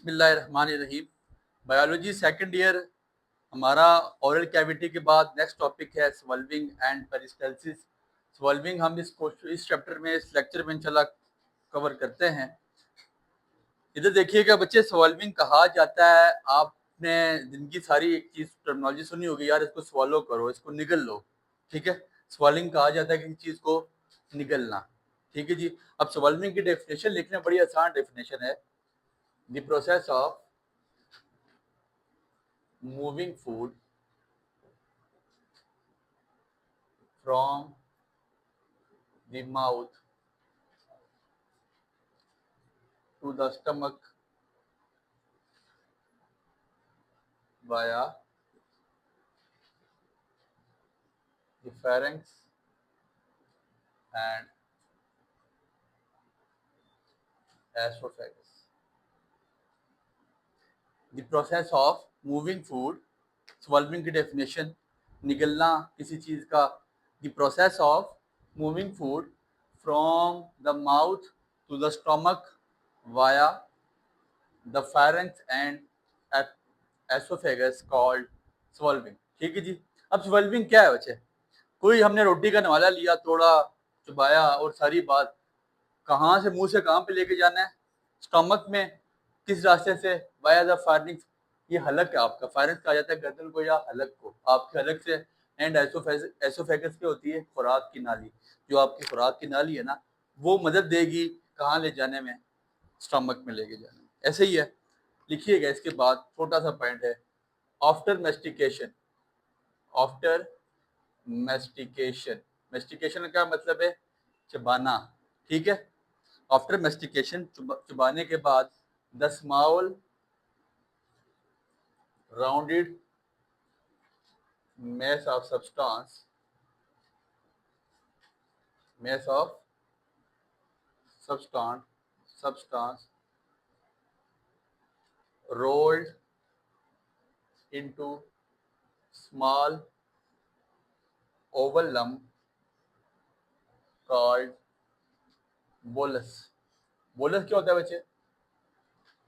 बिस्मिल्लाहिर्रहमानिर्रहीम। Biology second year हमारा oral cavity के बाद नेक्स्ट टॉपिक है स्वेल्विंग एंड पेरिस्टल्सिस। स्वेल्विंग हम इस चैप्टर में इस लेक्चर में इंशाल्लाह कवर करते हैं। इधर देखिएगा बच्चे, स्वेल्विंग कहा जाता है, आपने जिनकी सारी एक चीज टर्मिनोलॉजी सुनी होगी, यार इसको स्वॉलो करो, इसको निगल लो, ठीक है। स्वेलिंग कहा जाता है किसी चीज को निगलना, ठीक है जी। अब स्वेल्विंग की डेफिनेशन लिखना बड़ी आसान डेफिनेशन है। The process of moving food from the mouth to the stomach via the pharynx and esophagus. The process of moving food, swallowing की definition, निगलना किसी चीज का। The process of moving food from the mouth to the stomach via the pharynx and esophagus called swallowing, ठीक है जी। अब swallowing क्या है बच्चे? कोई हमने रोटी का नवाला लिया, तोड़ा, चबाया और सारी बात कहाँ से मुंह से कहाँ पे लेके जाना है? स्टमक में। किस रास्ते से? Via the pharynx. ये हलक है आपका, फार्निक्स कहा जाता है गर्दन को या हलक को, आपके हलक से। एंड एसोफेगस क्या होती है? खुराक की नाली। जो आपकी खुराक की नाली है ना, वो मदद देगी कहाँ ले जाने में? स्टमक में लेके जाने में। ऐसे ही है, लिखिएगा। इसके बाद छोटा सा पॉइंट है, after mastication. After mastication, mastication का मतलब है चबाना, ठीक है। आफ्टर मेस्टिकेशन, चबाने के बाद, the small rounded mass of substance rolled into small oval lump called bolus. Bolus क्या होता है बच्चे?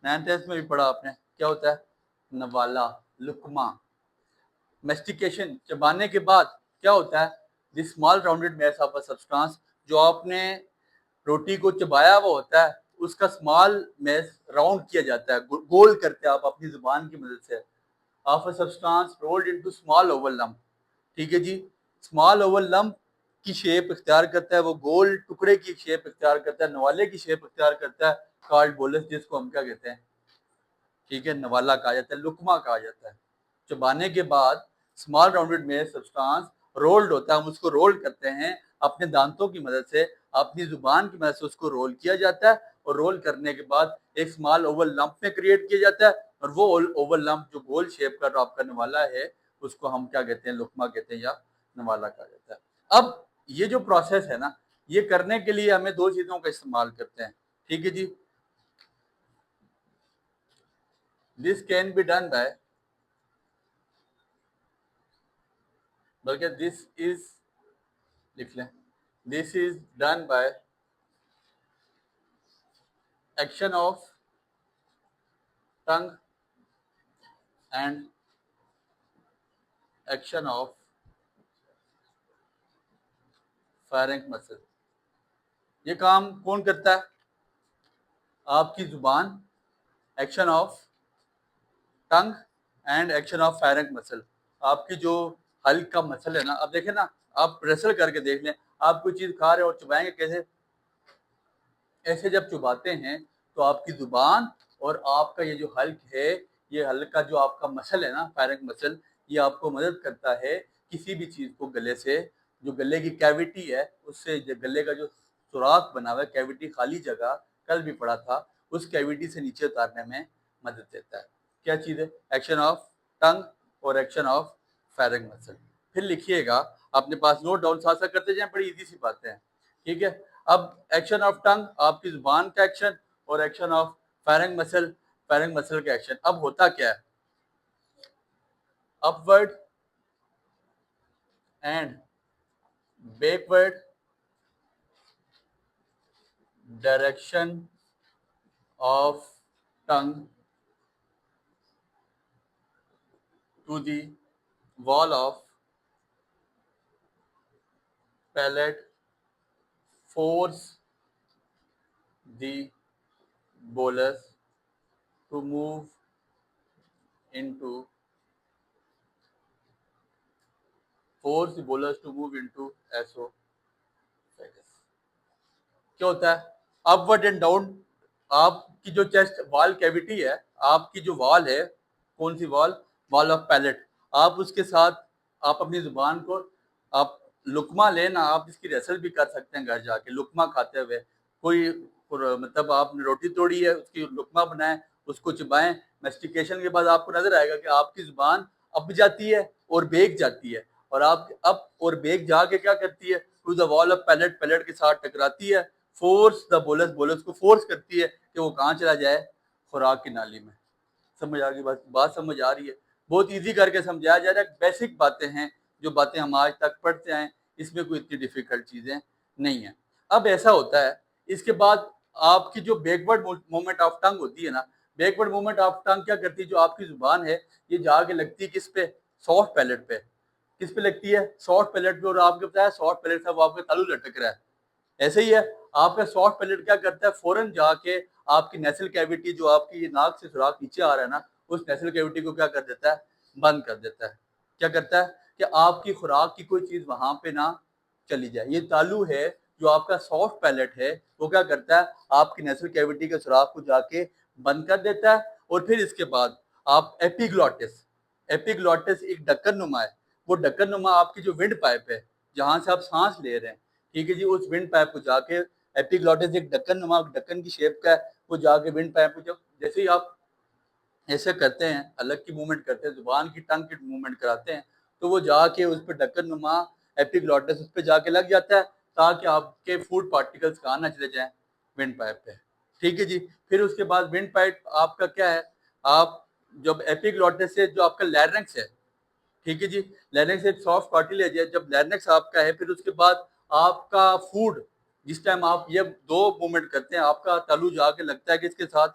9th में भी पढ़ा आपने, क्या होता है? नवाला, लुकमा। मेस्टिकेशन, चबाने के बाद क्या होता है? The small rounded mass of a substance, जो आपने रोटी को चबाया हुआ होता है, उसका स्मॉल मैस राउंड किया जाता है, गोल करते हैं आप अपनी जुबान की मदद से। Of a substance rolled into small Oval lump, ठीक है जी। स्मॉल ओवल लंप की शेप इख्तियार करता है, वो गोल टुकड़े की शेप इख्तियार करता है, नवाले की शेप इख्तियार करता है, कॉल्ड बोलस, जिसको हम क्या कहते हैं? ठीक है, नवाला कहा जाता है, लुकमा कहा जाता है। चबाने के बाद स्मॉल राउंडेड में सब्सटेंस रोल्ड होता है, हम उसको रोल करते हैं अपने दांतों की मदद से, अपनी जुबान की मदद से उसको रोल किया जाता है, और रोल करने के बाद एक स्मॉल ओवल लंप में क्रिएट किया जाता है, और वो ओवल लंप जो गोल शेप का आपका नवाला है, उसको हम क्या कहते हैं? लुकमा कहते हैं या नवाला कहा जाता है। अब ये जो प्रोसेस है ना, ये करने के लिए हमें दो चीजों का इस्तेमाल करते हैं, ठीक है जी। This can be done by, बल्कि दिस इज, लिख लें, this is done by action of tongue and action of firing muscle. ये काम कौन करता है? आपकी जुबान, action of tongue and action of firing muscle. आपकी जो हल्क का मसल है ना, अब देखें ना, आप रेसल करके देख लें, आप कोई चीज खा रहे हो और चबाएंगे कैसे? ऐसे जब चुबाते हैं तो आपकी जुबान और आपका ये जो हल्क है, ये हल्क का जो आपका मसल है ना, फायरिंग मसल, ये आपको मदद करता है किसी भी चीज को गले से, जो गले की कैविटी है उससे, गले का जो सुराख बना हुआ है, कैविटी खाली जगह, कल भी पढ़ा था, उस कैविटी से नीचे उतारने में मदद देता है। क्या चीज है? एक्शन ऑफ टंग और एक्शन ऑफ फायरिंग मसल। फिर लिखिएगा, अपने पास नोट डाउन साथ साथ करते जाएं, बड़ी इजी सी बातें हैं, ठीक है। अब एक्शन ऑफ टंग आपकी जुबान का एक्शन, और एक्शन ऑफ फायरिंग मसल का एक्शन। अब होता क्या है? Upward and backward direction of tongue to the wall of palate, force the bolus to move into esophagus. क्या होता है? अपवर्ड एंड डाउन, आपकी जो चेस्ट वाल कैविटी है, आपकी जो वाल है, कौन सी वाल? Wall of palette. आप उसके साथ आप अपनी जुबान को आप लुकमा लेना, आप इसकी रेसल भी कर सकते हैं घर जाके लुकमा खाते हुए। कोई मतलब आपने रोटी तोड़ी है, उसकी लुकमा बनाएं, उसको चबाएं। मेस्टिकेशन के बाद आपको नजर आएगा कि आपकी जुबान अप जाती है और बेग जाती है, और आप अप और बेग जाके क्या करती है? To the wall of palate, palate के साथ टकराती है। फोर्स द बोलस, बोलस को फोर्स करती है कि वो कहाँ चला जाए? खुराक की नाली में। समझ आ गई बात समझ आ रही है? बहुत इजी करके समझाया जा रहा है, बेसिक बातें हैं, जो बातें हम आज तक पढ़ते आए, इसमें कोई इतनी डिफिकल्ट चीजें नहीं है। अब ऐसा होता है, इसके बाद आपकी जो बैकवर्ड मूवमेंट ऑफ टंग होती है ना, बैकवर्ड मूवमेंट ऑफ टंग क्या करती है? जो आपकी जुबान है, ये जाके लगती है किस पे? सॉफ्ट पैलेट पे। किस पे लगती है? सॉफ्ट पैलेट पे। और आपको पता है सॉफ्ट पैलेट से आपका तालू लटक रहा है, ऐसे ही है। आपका सॉफ्ट पैलेट क्या करता है? फौरन जाके आपकी नेसल कैविटी, जो आपकी नाक से सुराख नीचे आ रहा है ना, उस नेसल कैविटी को क्या कर देता है? बंद कर देता है। क्या करता है? कि आपकी खुराक की कोई चीज वहां पे ना चली जाए। ये तालू है जो आपका सॉफ्ट पैलेट है, वो क्या करता है? आपकी नेसल कैविटी के सुराख को जाके बंद कर देता है। और फिर इसके बाद आप एपिग्लॉटिस, एपिग्लॉटिस एक ढक्कन नुमा है। वो ढक्कन नुमा आपकी जो विंड पाइप है, जहां से आप सांस ले रहे हैं, ठीक है जी, उस विंड पाइप को जाके, एपिग्लॉटिस एक ढक्कन नुमा ढक्कन की शेप का है, वो जाके विंड पाइप को, जब जैसे ही आप ऐसे करते हैं, अलग की मूवमेंट करते हैं, जुबान की टंग की मूवमेंट कराते हैं, तो वो जाके उस पर ढक्कन नुमा एपिग्लॉटिस उस पर जाके लग जाता है, ताकि आपके फूड पार्टिकल्स कहाँ ना चले जाएं? विंड पाइप पे। ठीक है जी। फिर उसके बाद विंड पाइप आपका क्या है? आप जब एपिग्लॉटिस से जो आपका लैरिंक्स है, ठीक है जी, लैरिंक्स एक सॉफ्ट कार्टिलेज है। जब लैरिंक्स आपका है, फिर उसके बाद आपका फूड, जिस टाइम आप ये दो मूवमेंट करते हैं, आपका तालू जाके लगता है कि इसके साथ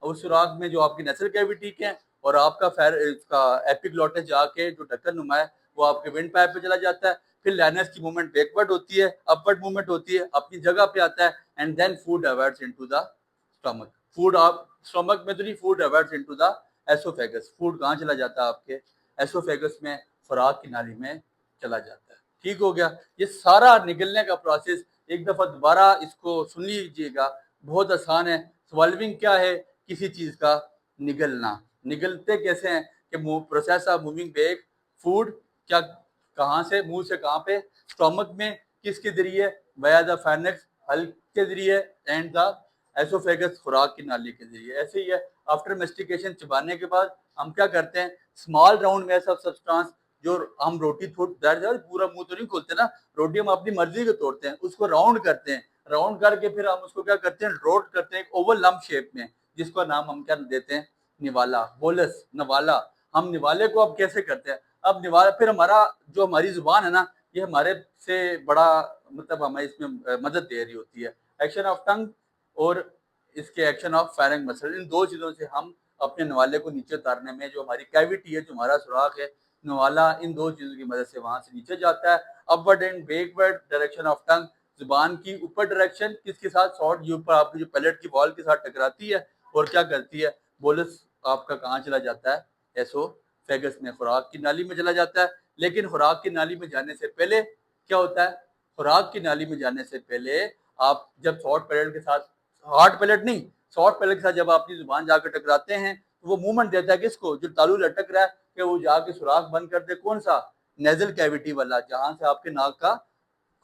उस सुराख में जो आपकी नेसल कैविटी के हैं, और आपका इसका एपिग्लॉटिस जाके जो ढक्कन नुमा है, वो आपके विंड पाइप पे चला जाता है। फिर लैरिंक्स की मूवमेंट बैकवर्ड होती है, अपवर्ड मूवमेंट होती है, अपनी जगह पे आता है, and then food diverts into the stomach. Food आप स्टमक में तो नहीं, food diverts into the oesophagus. Food कहाँ चला जाता है? आपके एसोफेगस में, खुराक की नाली में चला जाता है। ठीक हो गया? ये सारा निगलने का प्रोसेस एक दफा दोबारा इसको सुन लीजिएगा, बहुत आसान है। सॉल्विंग क्या है? किसी चीज का निगलना। निगलते कैसे हैं? कि process of moving back food, क्या कहाँ से? मुंह से कहाँ पे? स्टोमक में। किसके जरिए? वाया द फाइनेक्स, हल के जरिए, एंड द एसोफेगस, खुराक की नाली के जरिए। ऐसे ही है। आफ्टर मेस्टिकेशन, चबाने के बाद हम क्या करते हैं? स्मॉल राउंड में सब सब्सटेंस, जो हम रोटी पूरा मुंह तो नहीं खोलते ना, रोटी हम अपनी मर्जी के तोड़ते हैं, उसको राउंड करते हैं। राउंड करके फिर हम उसको क्या करते हैं? रोट करते हैं एक ओवल लंप शेप में, जिसका नाम हम क्या देते हैं? निवाला, बोलस, नवाला। हम निवाले को अब कैसे करते हैं? अब निवाला, फिर हमारा जो हमारी जुबान है ना, ये हमारे से बड़ा मतलब हमें इसमें मदद दे रही होती है। एक्शन ऑफ टंग और इसके एक्शन ऑफ फेरिंग मसल, इन दो चीजों से हम अपने नवाले को नीचे उतारने में, जो हमारी कैविटी है, जो हमारा सुराख है, नवाला, इन दो चीजों की मदद से वहां से नीचे जाता है। Upward and backward direction of tongue, जुबान की ऊपर डायरेक्शन किसके साथ? शॉर्ट, जो ऊपर आपकी जो पैलेट की वॉल के साथ टकराती है, और क्या करती है? बोलस आपका कहाँ चला जाता है? एसोफेगस में, खुराक की नाली में चला जाता है। लेकिन खुराक की नाली में जाने से पहले क्या होता है? खुराक की नाली में जाने से पहले आप जब शॉर्ट पैलेट के साथ, हार्ड पैलेट नहीं, शॉर्ट पैलेट के साथ जब अपनी जुबान जाकर टकराते हैं, तो वो मूवमेंट देता है किसको? जो तालू लटक रहा है, कि वो जाके सुराख बंद कर दे। कौन सा? नेजल कैविटी वाला, जहां से आपके नाक का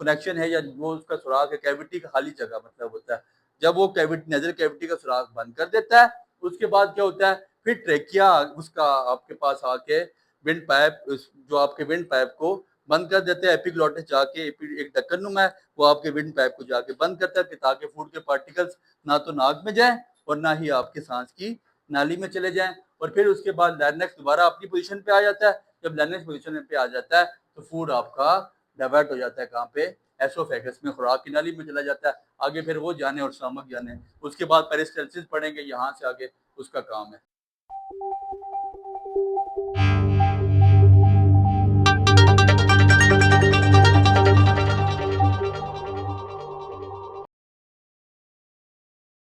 कनेक्शन है, या वो उसका सुराख है, कैविटी का खाली जगह मतलब होता है। जब वो कैविटी, नेजल कैविटी का सुराख बंद कर देता है, उसके बाद क्या होता है? फिर ट्रेकिया उसका आपके पास आके विंड पाइप, जो आपके विंड पाइप को बंद कर देते हैं। एपिग्लॉटिस जाके एक ढक्कन नुमा है, वो आपके विंड पाइप को जाके बंद करता है, ताकि फूड के पार्टिकल्स ना तो नाक में जाएं, और ना ही आपके सांस की नाली में चले जाएं। और फिर उसके बाद लैरिंक्स दोबारा अपनी पोजीशन पे आ जाता है। जब लैरिंक्स पोजीशन पे आ जाता है, तो फूड आपका डाइवर्ट हो जाता है कहाँ पे? एसोफेगस में, खुराक की नाली में चला जाता है। आगे फिर वो जाने और स्टमक जाने, उसके बाद पेरिस्टालसिस पढ़ेंगे, यहाँ से आगे उसका काम है।